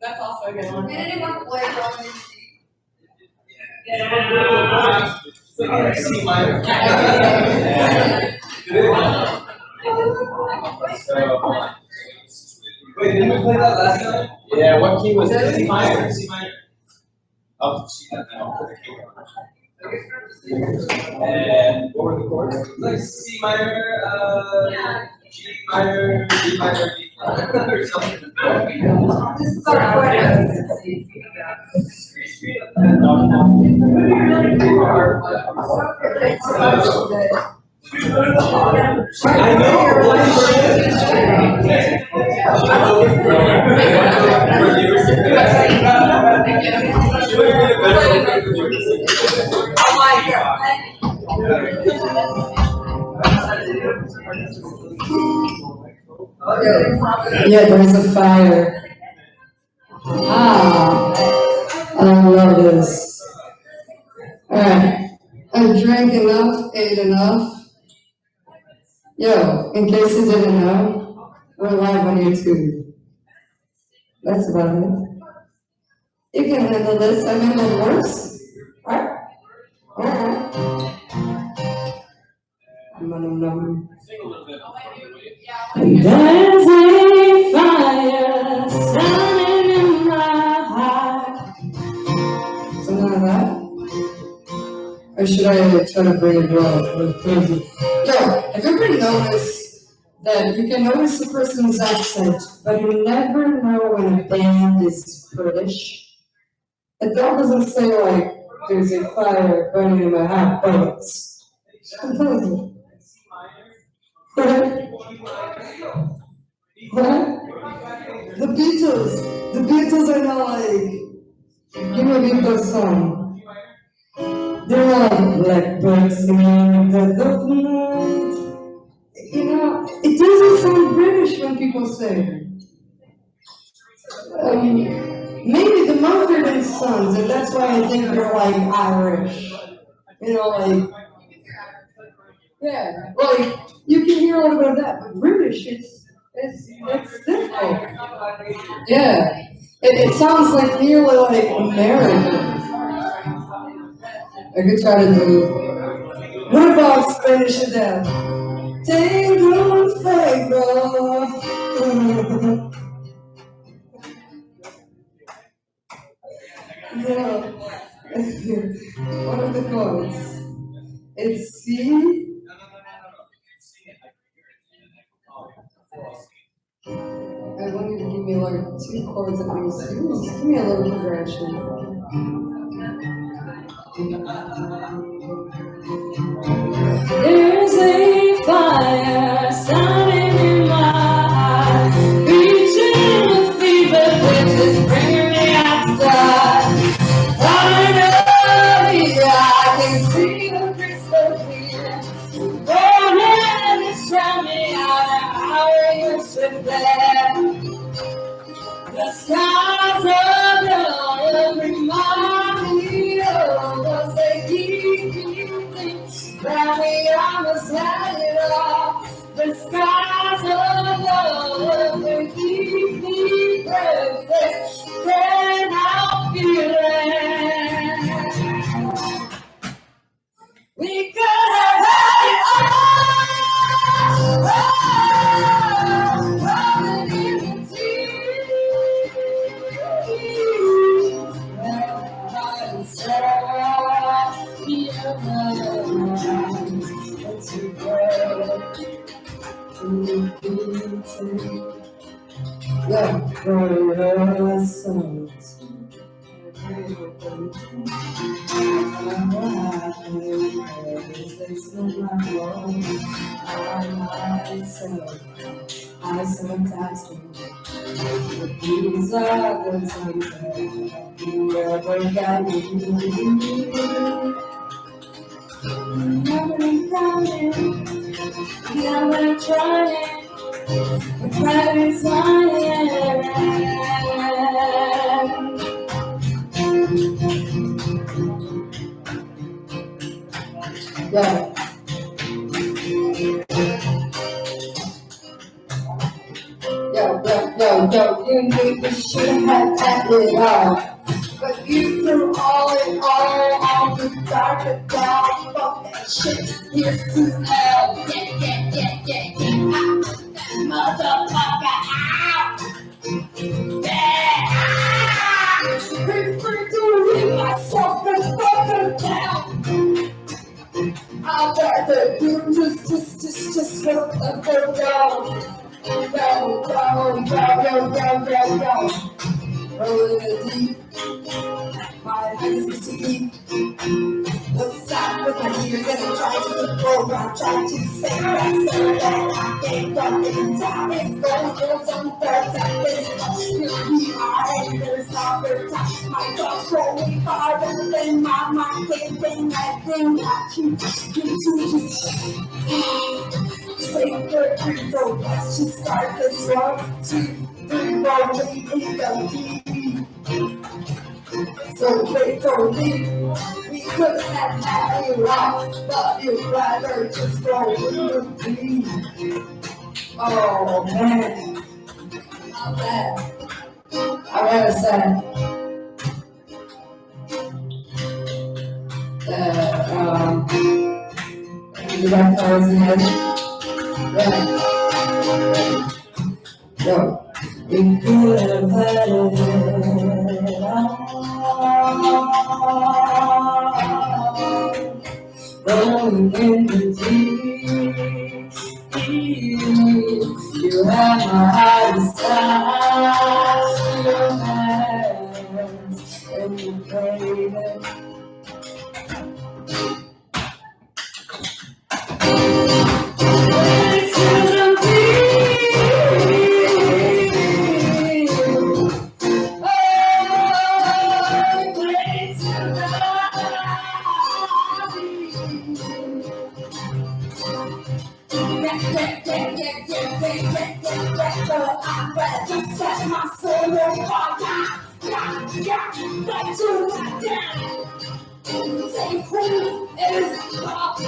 That's also a good one. And anyone play drum? C minor. Wait, didn't we play that last time? Yeah, what key was it? C minor. C minor. Oh, C minor. And what were the chords? Like C minor, G minor, D minor, B flat, or something. This is our chord. Yeah, there's a fire. Ah, I love this. Alright, I drank enough, ate enough. Yo, in case you didn't know, we're live on YouTube. That's about it. You can handle this. I mean, it works. Alright? Alright. Sing a little bit. There's a fire standing in my heart. Something like that? Or should I try to bring it low? Yo, have you ever noticed that you can notice a person's accent, but you never know when a band is British? The dog doesn't say like, there's a fire burning in my heart, but it's What? The Beatles are not like, give me a Beatles song. They're like blackbird singing the night. You know, it doesn't sound British when people sing. Maybe the Mumford & Sons, and that's why I think they're like Irish. You know, like, yeah, like, you can hear a little bit of that, but British, it's difficult. Yeah, it sounds like nearly like American. I could try to do. What about Spanish to death? Tengo fuego. No. What are the chords? It's C. I want you to give me like 2 chords at least. Give me a little progression. There's a fire standing in my heart, reaching a fever which is bringing me out to die. Finally, I can see the crystal clear, burning and shining out of our ocean there. The skies above remind me of us. They keep me thinking that we almost had it all. The skies above, they keep me breathless. Then I'll feel it. We could have had it all. Rolling in the deep. I sometimes think these are the times that you ever got me. Never trying, never trying, but practice lying. Yeah. Yo, you need to should have had it all. But you threw all it all on the dark and down. Fuck that shit, here's to hell. Motherfucker, out! Yeah! Been free to leave myself and fucking down. I'd rather do just let them go. Go. Rolling the deep, my hands are too deep. What's up with my ears and I'm trying to control, I'm trying to say that I can't fucking time. It's going some third time, here we are, and there's not third time. My thoughts rolling farther than my mind can think. I think I can to just say third three, so let's just start this 1, 2, 3, rolling in the deep. So faithfully, we could have had it all, but you'd rather just go with me. Oh man, not bad. I gotta say that the right cars in it. Yo, we could have had it all. Rolling in the deep, you have my highest time, your hands, and you played it. Set my soul on fire, let you down. Say who is up to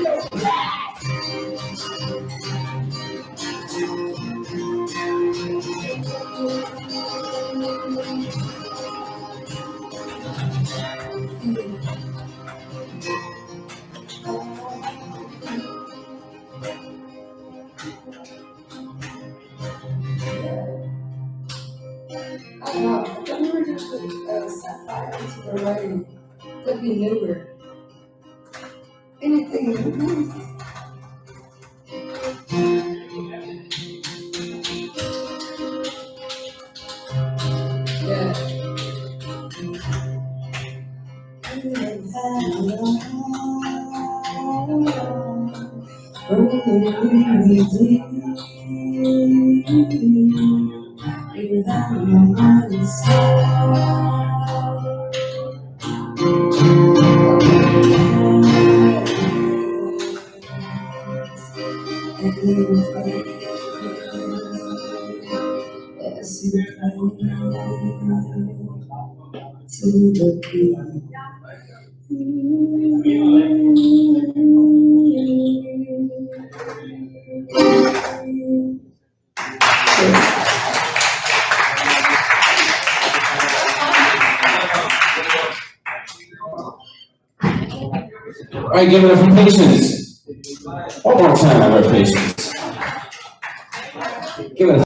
your past. I don't know, I thought we were gonna put Sapphire into the writing. Could be newer. Anything nice. Yeah. To the beat. All right, give it up for Patience. One more time, our Patience.